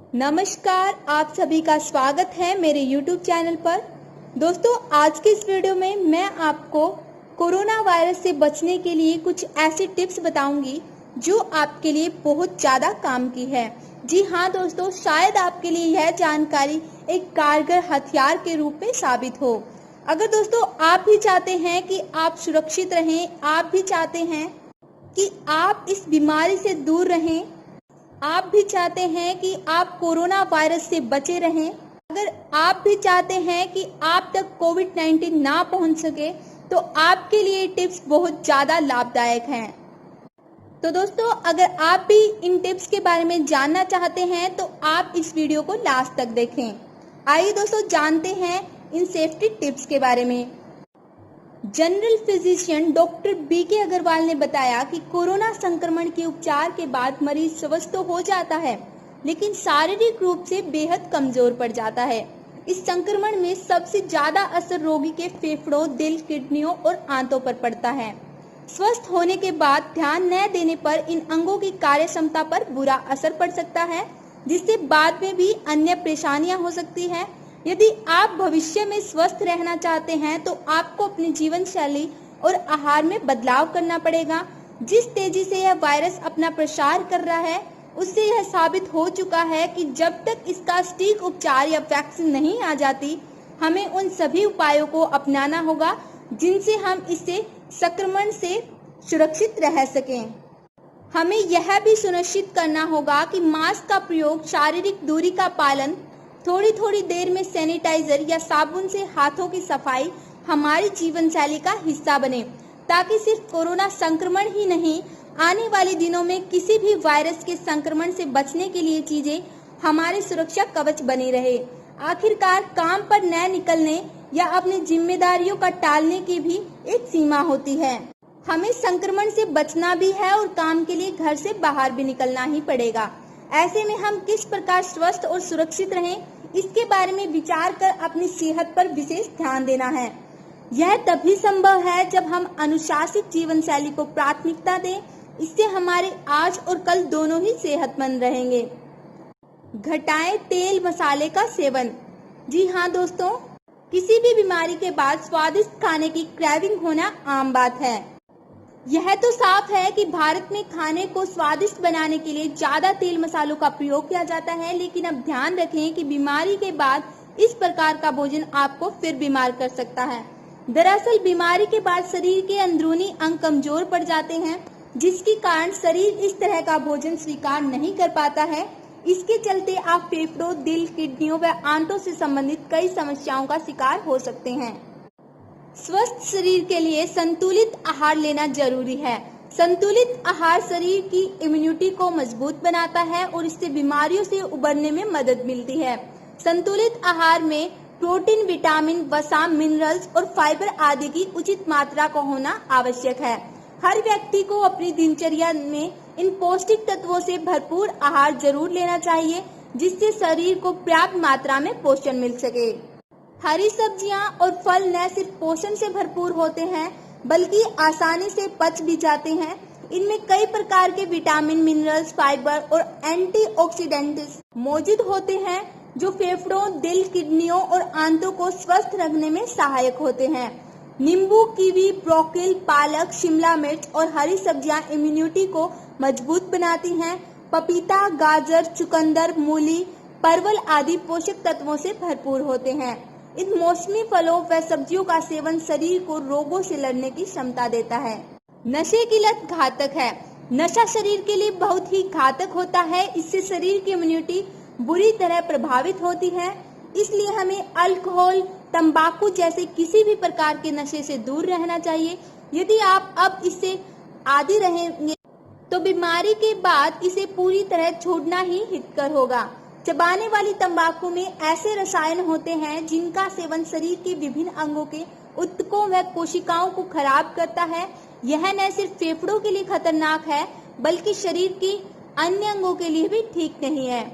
नमस्कार, आप सभी का स्वागत है मेरे YouTube चैनल पर। दोस्तों, आज के इस वीडियो में मैं आपको कोरोना वायरस से बचने के लिए कुछ ऐसे टिप्स बताऊंगी जो आपके लिए बहुत ज़्यादा काम की है। जी हाँ दोस्तों, शायद आपके लिए यह जानकारी एक कारगर हथियार के रूप में साबित हो। अगर दोस्तों आप भी चाहते हैं कि आप सुरक्षित रहें, आप भी चाहते हैं कि आप इस बीमारी से दूर रहें, आप भी चाहते हैं कि आप कोरोना वायरस से बचे रहें, अगर आप भी चाहते हैं कि आप तक कोविड-19 ना पहुंच सके, तो आपके लिए टिप्स बहुत ज़्यादा लाभदायक हैं। तो दोस्तों, अगर आप भी इन टिप्स के बारे में जानना चाहते हैं तो आप इस वीडियो को लास्ट तक देखें। आइए दोस्तों, जानते हैं इन सेफ्टी टिप्स के बारे में। General physician doctor BK Agarwal ने बताया कि कोरोना संक्रमण के उपचार के बाद मरीज स्वस्थ तो हो जाता है, लेकिन शारीरिक रूप से बेहद कमजोर पड़ जाता है। इस संक्रमण में सबसे ज्यादा असर रोगी के फेफड़ों, दिल, किडनियों और आंतों पर पड़ता है। स्वस्थ होने के बाद ध्यान न देने पर इन अंगों की कार्य क्षमता पर बुरा असर पड़ सकता है, जिससे बाद में भी अन्य परेशानियां हो सकती है। यदि आप भविष्य में स्वस्थ रहना चाहते हैं तो आपको अपनी जीवन शैली और आहार में बदलाव करना पड़ेगा। जिस तेजी से यह वायरस अपना प्रसार कर रहा है, उससे यह साबित हो चुका है कि जब तक इसका सटीक उपचार या वैक्सीन नहीं आ जाती, हमें उन सभी उपायों को अपनाना होगा जिनसे हम इससे संक्रमण से सुरक्षित रह सकें। हमें यह भी सुनिश्चित करना होगा कि मास्क का प्रयोग, शारीरिक दूरी का पालन, थोड़ी थोड़ी देर में सैनिटाइजर या साबुन से हाथों की सफाई हमारी जीवन शैली का हिस्सा बने, ताकि सिर्फ कोरोना संक्रमण ही नहीं, आने वाले दिनों में किसी भी वायरस के संक्रमण से बचने के लिए चीजें हमारे सुरक्षा कवच बनी रहे। आखिरकार काम पर न निकलने या अपनी जिम्मेदारियों का टालने की भी एक सीमा होती है। हमें संक्रमण से बचना भी है और काम के लिए घर से बाहर भी निकलना ही पड़ेगा। ऐसे में हम किस प्रकार स्वस्थ और सुरक्षित रहें, इसके बारे में विचार कर अपनी सेहत पर विशेष ध्यान देना है। यह तभी संभव है जब हम अनुशासित जीवन शैली को प्राथमिकता दें। इससे हमारे आज और कल दोनों ही सेहतमंद रहेंगे। घटाएं तेल मसाले का सेवन। जी हाँ दोस्तों, किसी भी बीमारी के बाद स्वादिष्ट खाने की क्रेविंग होना आम बात है। यह तो साफ है कि भारत में खाने को स्वादिष्ट बनाने के लिए ज्यादा तेल मसालों का प्रयोग किया जाता है, लेकिन अब ध्यान रखें कि बीमारी के बाद इस प्रकार का भोजन आपको फिर बीमार कर सकता है। दरअसल बीमारी के बाद शरीर के अंदरूनी अंग कमजोर पड़ जाते हैं, जिसके कारण शरीर इस तरह का भोजन स्वीकार नहीं कर पाता है। इसके चलते आप फेफड़ों, दिल, किडनियों व आंतों से संबंधित कई समस्याओं का शिकार हो सकते हैं। स्वस्थ शरीर के लिए संतुलित आहार लेना जरूरी है। संतुलित आहार शरीर की इम्यूनिटी को मजबूत बनाता है और इससे बीमारियों से उबरने में मदद मिलती है। संतुलित आहार में प्रोटीन, विटामिन, वसा, मिनरल्स और फाइबर आदि की उचित मात्रा का होना आवश्यक है। हर व्यक्ति को अपनी दिनचर्या में इन पौष्टिक तत्वों से भरपूर आहार जरूर लेना चाहिए, जिससे शरीर को पर्याप्त मात्रा में पोषण मिल सके। हरी सब्जियां और फल न सिर्फ पोषण से भरपूर होते हैं, बल्कि आसानी से पच भी जाते हैं। इनमें कई प्रकार के विटामिन, मिनरल्स, फाइबर और एंटीऑक्सीडेंट्स मौजूद होते हैं, जो फेफड़ों, दिल, किडनियों और आंतों को स्वस्थ रखने में सहायक होते हैं। नींबू, कीवी, ब्रोकली, पालक, शिमला मिर्च और हरी सब्जियां इम्यूनिटी को मजबूत बनाती हैं। पपीता, गाजर, चुकंदर, मूली, परवल आदि पोषक तत्वों से भरपूर होते हैं। इन मौसमी फलों व सब्जियों का सेवन शरीर को रोगों से लड़ने की क्षमता देता है। नशे की लत घातक है। नशा शरीर के लिए बहुत ही घातक होता है। इससे शरीर की इम्यूनिटी बुरी तरह प्रभावित होती है। इसलिए हमें अल्कोहल, तंबाकू जैसे किसी भी प्रकार के नशे से दूर रहना चाहिए। यदि आप अब इससे आदी रहेंगे तो बीमारी के बाद इसे पूरी तरह छोड़ना ही हितकर होगा। चबाने वाली तंबाकू में ऐसे रसायन होते हैं जिनका सेवन शरीर के विभिन्न अंगों के ऊतकों व कोशिकाओं को खराब करता है। यह न सिर्फ फेफड़ों के लिए खतरनाक है, बल्कि शरीर के अन्य अंगों के लिए भी ठीक नहीं है।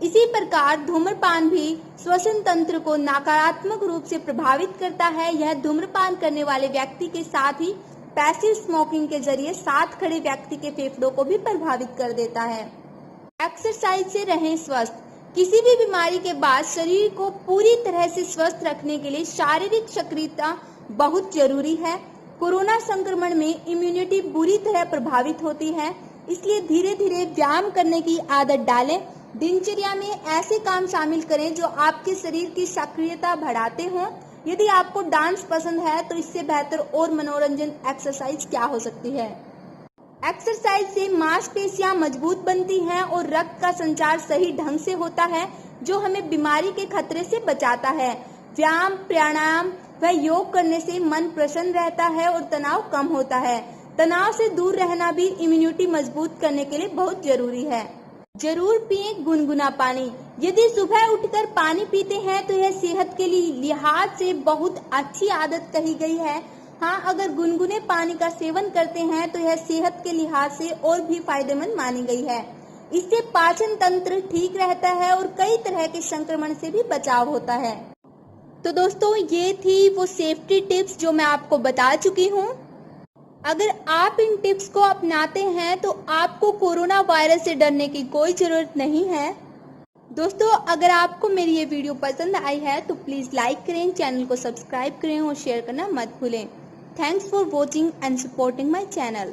इसी प्रकार धूम्रपान भी श्वसन तंत्र को नकारात्मक रूप से प्रभावित करता है। यह धूम्रपान करने वाले व्यक्ति के साथ ही पैसिव स्मोकिंग के जरिए साथ खड़े व्यक्ति के फेफड़ों को भी प्रभावित कर देता है। एक्सरसाइज से रहें स्वस्थ। किसी भी बीमारी के बाद शरीर को पूरी तरह से स्वस्थ रखने के लिए शारीरिक सक्रियता बहुत जरूरी है। कोरोना संक्रमण में इम्यूनिटी बुरी तरह प्रभावित होती है, इसलिए धीरे धीरे व्यायाम करने की आदत डालें। दिनचर्या में ऐसे काम शामिल करें जो आपके शरीर की सक्रियता बढ़ाते हों। यदि आपको डांस पसंद है तो इससे बेहतर और मनोरंजन एक्सरसाइज क्या हो सकती है। एक्सरसाइज से मांसपेशियां मजबूत बनती हैं और रक्त का संचार सही ढंग से होता है, जो हमें बीमारी के खतरे से बचाता है। व्यायाम, प्राणायाम व योग करने से मन प्रसन्न रहता है और तनाव कम होता है। तनाव से दूर रहना भी इम्यूनिटी मजबूत करने के लिए बहुत जरूरी है। जरूर पिएं गुनगुना पानी। यदि सुबह उठकर पानी पीते हैं तो यह सेहत के लिहाज से बहुत अच्छी आदत कही गई है। हाँ, अगर गुनगुने पानी का सेवन करते हैं तो यह सेहत के लिहाज से और भी फायदेमंद मानी गई है। इससे पाचन तंत्र ठीक रहता है और कई तरह के संक्रमण से भी बचाव होता है। तो दोस्तों, ये थी वो सेफ्टी टिप्स जो मैं आपको बता चुकी हूँ। अगर आप इन टिप्स को अपनाते हैं तो आपको कोरोना वायरस से डरने की कोई जरूरत नहीं है। दोस्तों, अगर आपको मेरी ये वीडियो पसंद आई है तो प्लीज लाइक करें, चैनल को सब्सक्राइब करें और शेयर करना मत भूलें। Thanks for watching and supporting my channel.